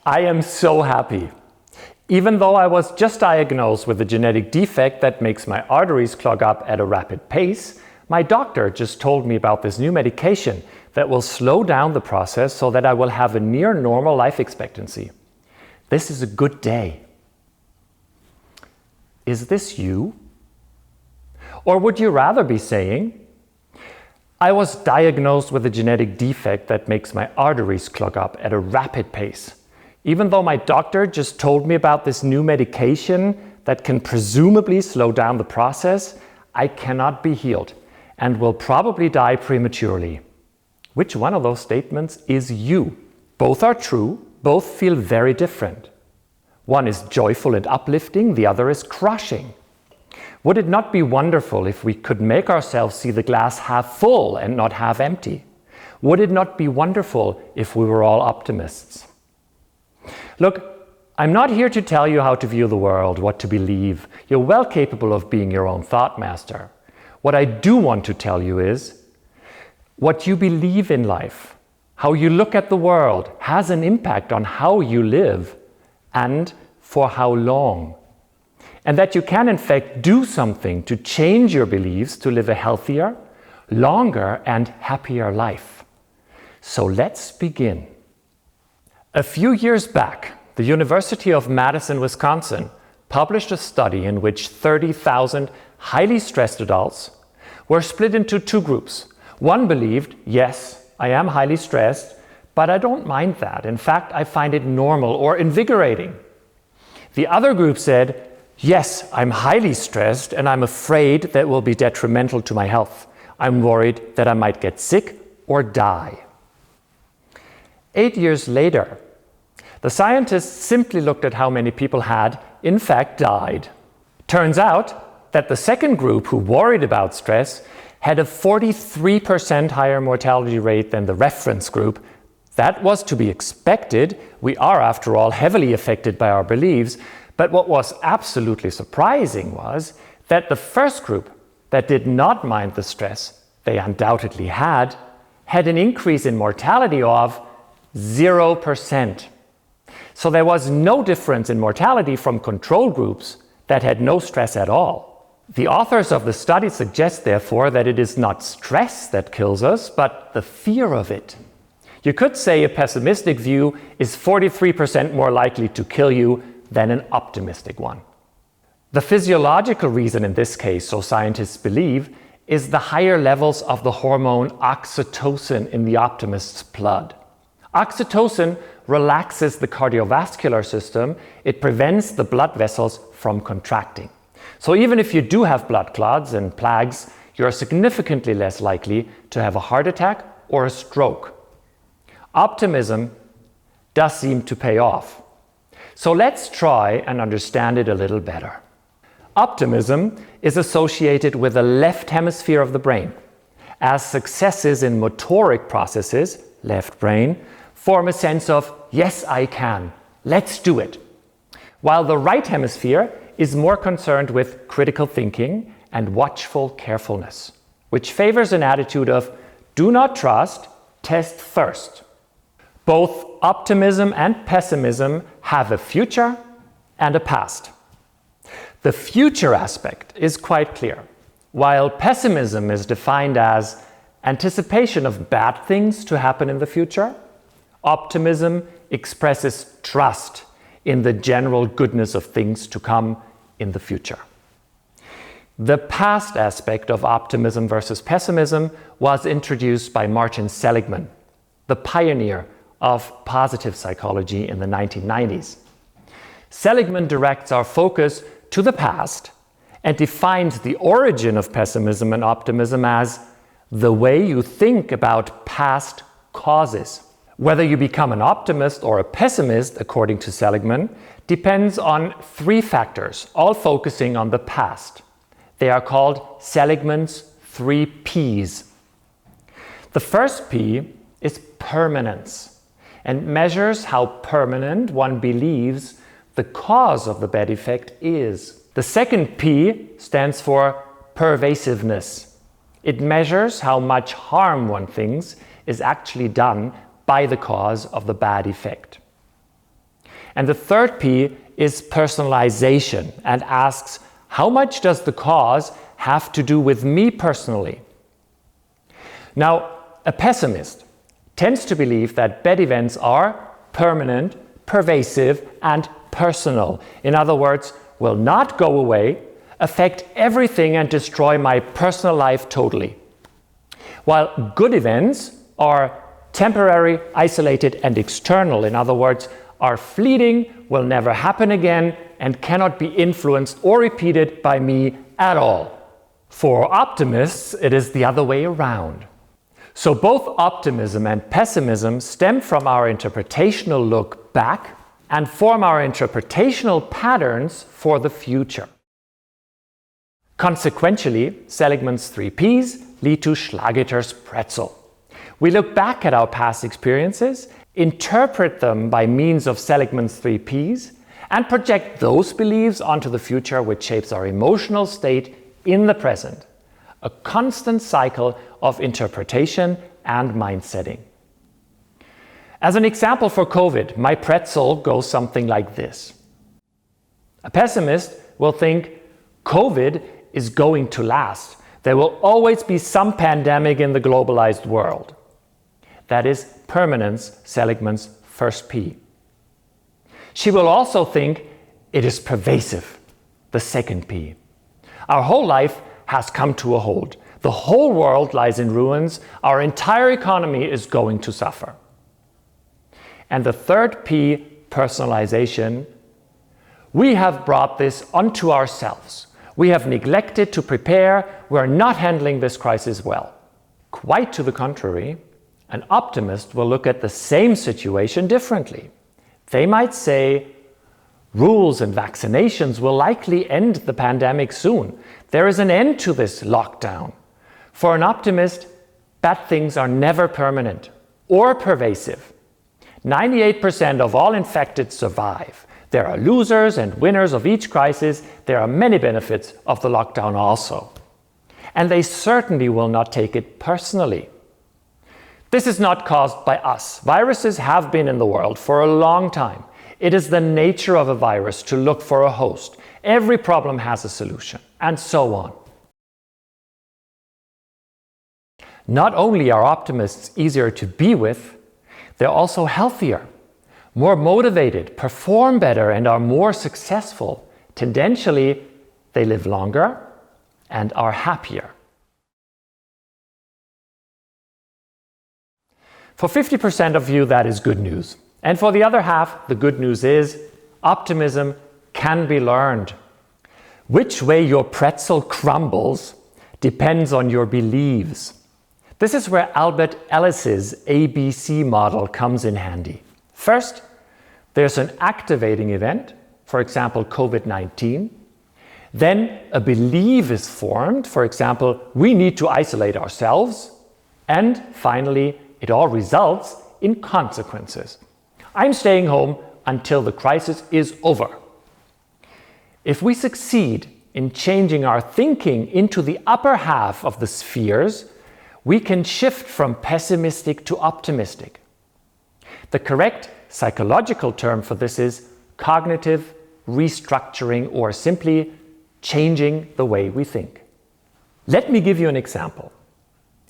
I am so happy. Even though I was just diagnosed with a genetic defect that makes my arteries clog up at a rapid pace, my doctor just told me about this new medication that will slow down the process so that I will have a near normal life expectancy. This is a good day. Is this you? Or would you rather be saying, I was diagnosed with a genetic defect that makes my arteries clog up at a rapid pace. Even though my doctor just told me about this new medication that can presumably slow down the process, I cannot be healed and will probably die prematurely. Which one of those statements is you? Both are true, both feel very different. One is joyful and uplifting, the other is crushing. Would it not be wonderful if we could make ourselves see the glass half full and not half empty? Would it not be wonderful if we were all optimists? Look, I'm not here to tell you how to view the world, what to believe. You're well capable of being your own thought master. What I do want to tell you is, what you believe in life, how you look at the world, has an impact on how you live and for how long. And that you can in fact do something to change your beliefs to live a healthier, longer and happier life. So let's begin. A few years back, the University of Madison, Wisconsin published a study in which 30,000 highly stressed adults were split into two groups. One believed, yes, I am highly stressed, but I don't mind that. In fact, I find it normal or invigorating. The other group said, yes, I'm highly stressed and I'm afraid that will be detrimental to my health. I'm worried that I might get sick or die. 8 years later, the scientists simply looked at how many people had, in fact, died. Turns out that the second group, who worried about stress, had a 43% higher mortality rate than the reference group. That was to be expected. We are, after all, heavily affected by our beliefs. But what was absolutely surprising was that the first group that did not mind the stress they undoubtedly had an increase in mortality of 0%. So there was no difference in mortality from control groups that had no stress at all. The authors of the study suggest, therefore, that it is not stress that kills us, but the fear of it. You could say a pessimistic view is 43% more likely to kill you than an optimistic one. The physiological reason in this case, so scientists believe, is the higher levels of the hormone oxytocin in the optimist's blood. Oxytocin relaxes the cardiovascular system. It prevents the blood vessels from contracting. So even if you do have blood clots and plaques, you're significantly less likely to have a heart attack or a stroke. Optimism does seem to pay off. So let's try and understand it a little better. Optimism is associated with the left hemisphere of the brain, as successes in motoric processes, left brain, form a sense of, yes, I can, let's do it. While the right hemisphere is more concerned with critical thinking and watchful carefulness, which favors an attitude of, do not trust, test first. Both optimism and pessimism have a future and a past. The future aspect is quite clear. While pessimism is defined as anticipation of bad things to happen in the future, optimism expresses trust in the general goodness of things to come in the future. The past aspect of optimism versus pessimism was introduced by Martin Seligman, the pioneer of positive psychology in the 1990s. Seligman directs our focus to the past and defines the origin of pessimism and optimism as the way you think about past causes. Whether you become an optimist or a pessimist, according to Seligman, depends on three factors, all focusing on the past. They are called Seligman's 3 Ps. The first P is permanence and measures how permanent one believes the cause of the bad effect is. The second P stands for pervasiveness. It measures how much harm one thinks is actually done by the cause of the bad effect. And the third P is personalization and asks, how much does the cause have to do with me personally? Now, a pessimist tends to believe that bad events are permanent, pervasive, and personal. In other words, will not go away, affect everything, and destroy my personal life totally. While good events are temporary, isolated, and external. In other words, are fleeting, will never happen again, and cannot be influenced or repeated by me at all. For optimists, it is the other way around. So both optimism and pessimism stem from our interpretational look back and form our interpretational patterns for the future. Consequentially, Seligman's 3 Ps lead to Schlageter's pretzel. We look back at our past experiences, interpret them by means of Seligman's 3 Ps, and project those beliefs onto the future, which shapes our emotional state in the present. A constant cycle of interpretation and mindsetting. As an example for COVID, my pretzel goes something like this. A pessimist will think COVID is going to last. There will always be some pandemic in the globalized world. That is permanence, Seligman's first P. She will also think it is pervasive, the second P. Our whole life has come to a halt. The whole world lies in ruins. Our entire economy is going to suffer. And the third P, personalization, we have brought this onto ourselves. We have neglected to prepare. We are not handling this crisis well. Quite to the contrary, an optimist will look at the same situation differently. They might say, rules and vaccinations will likely end the pandemic soon. There is an end to this lockdown. For an optimist, bad things are never permanent or pervasive. 98% of all infected survive. There are losers and winners of each crisis. There are many benefits of the lockdown also. And they certainly will not take it personally. This is not caused by us. Viruses have been in the world for a long time. It is the nature of a virus to look for a host. Every problem has a solution, and so on. Not only are optimists easier to be with, they're also healthier, more motivated, perform better, and are more successful. Tendentially, they live longer and are happier. For 50% of you, that is good news. And for the other half, the good news is optimism can be learned. Which way your pretzel crumbles depends on your beliefs. This is where Albert Ellis's ABC model comes in handy. First, there's an activating event, for example, COVID-19. Then a belief is formed, for example, we need to isolate ourselves. And finally, it all results in consequences. I'm staying home until the crisis is over. If we succeed in changing our thinking into the upper half of the spheres, we can shift from pessimistic to optimistic. The correct psychological term for this is cognitive restructuring, or simply changing the way we think. Let me give you an example.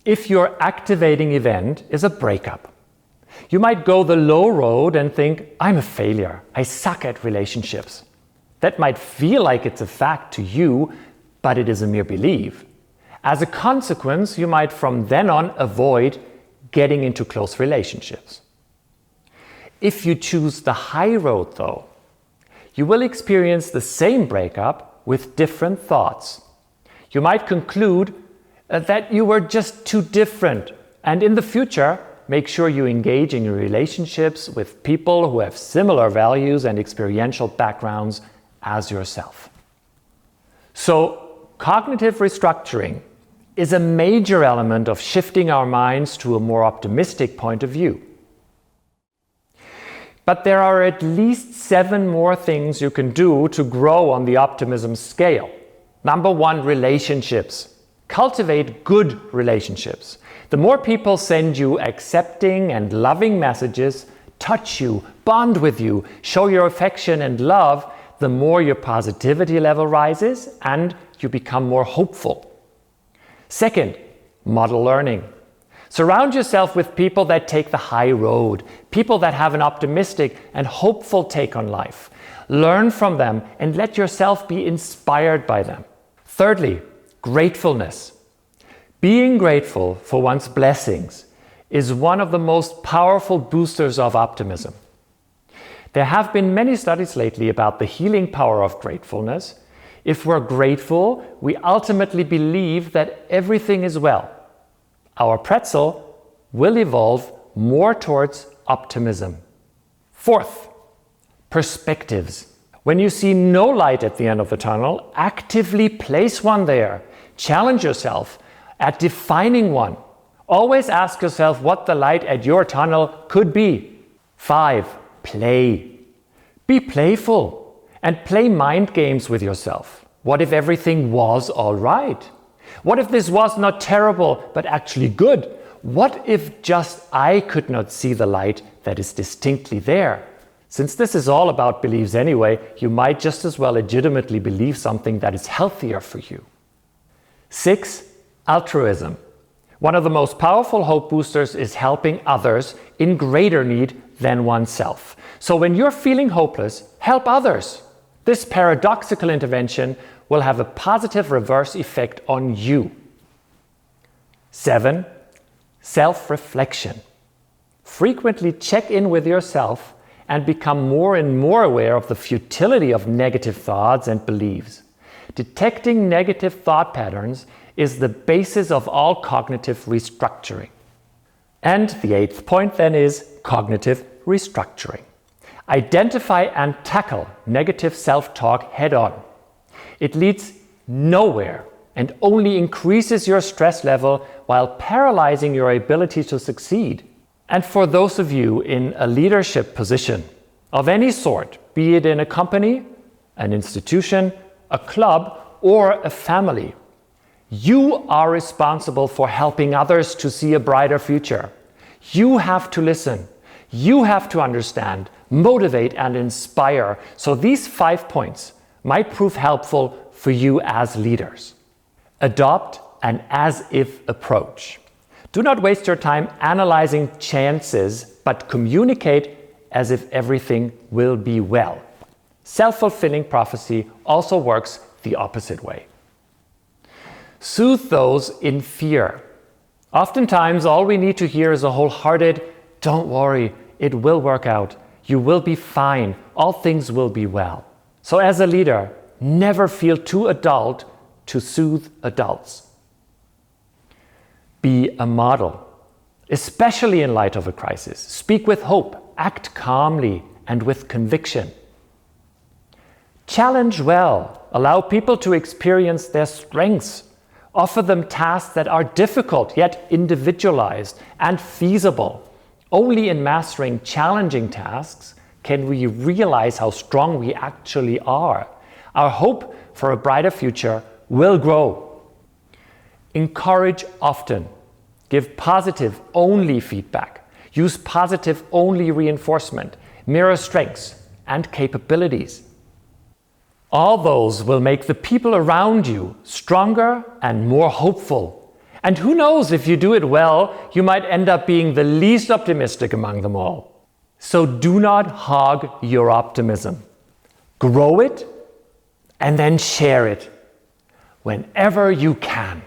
If your activating event is a breakup, you might go the low road and think, I'm a failure, I suck at relationships. That might feel like it's a fact to you, but it is a mere belief. As a consequence, you might from then on avoid getting into close relationships. If you choose the high road though, you will experience the same breakup with different thoughts. You might conclude that you were just too different, and in the future, make sure you engage in relationships with people who have similar values and experiential backgrounds as yourself. So, cognitive restructuring is a major element of shifting our minds to a more optimistic point of view. But there are at least 7 more things you can do to grow on the optimism scale. Number 1, relationships. Cultivate good relationships. The more people send you accepting and loving messages, touch you, bond with you, show your affection and love, the more your positivity level rises and you become more hopeful. Second, model learning. Surround yourself with people that take the high road, people that have an optimistic and hopeful take on life. Learn from them and let yourself be inspired by them. Thirdly, gratefulness. Being grateful for one's blessings is one of the most powerful boosters of optimism. There have been many studies lately about the healing power of gratefulness. If we're grateful, we ultimately believe that everything is well. Our pretzel will evolve more towards optimism. Fourth, perspectives. When you see no light at the end of the tunnel, actively place one there. Challenge yourself at defining one. Always ask yourself what the light at your tunnel could be. 5. Play. Be playful and play mind games with yourself. What if everything was all right? What if this was not terrible but actually good? What if just I could not see the light that is distinctly there? Since this is all about beliefs anyway, you might just as well legitimately believe something that is healthier for you. 6. Altruism. One of the most powerful hope boosters is helping others in greater need than oneself. So when you're feeling hopeless, help others. This paradoxical intervention will have a positive reverse effect on you. 7. Self-reflection. Frequently check in with yourself and become more and more aware of the futility of negative thoughts and beliefs. Detecting negative thought patterns is the basis of all cognitive restructuring. And the 8th point then is cognitive restructuring. Identify and tackle negative self-talk head-on. It leads nowhere and only increases your stress level while paralyzing your ability to succeed. And for those of you in a leadership position of any sort, be it in a company, an institution, a club, or a family, you are responsible for helping others to see a brighter future. You have to listen. You have to understand, motivate, and inspire. So these 5 points might prove helpful for you as leaders. Adopt an as-if approach. Do not waste your time analyzing chances, but communicate as if everything will be well. Self-fulfilling prophecy also works the opposite way. Soothe those in fear. Oftentimes, all we need to hear is a wholehearted, "Don't worry, it will work out. You will be fine. All things will be well." So as a leader, never feel too adult to soothe adults. Be a model, especially in light of a crisis. Speak with hope, act calmly and with conviction. Challenge well, allow people to experience their strengths. Offer them tasks that are difficult yet individualized and feasible. Only in mastering challenging tasks can we realize how strong we actually are. Our hope for a brighter future will grow. Encourage often. Give positive only feedback. Use positive only reinforcement. Mirror strengths and capabilities. All those will make the people around you stronger and more hopeful. And who knows, if you do it well, you might end up being the least optimistic among them all. So do not hog your optimism. Grow it and then share it whenever you can.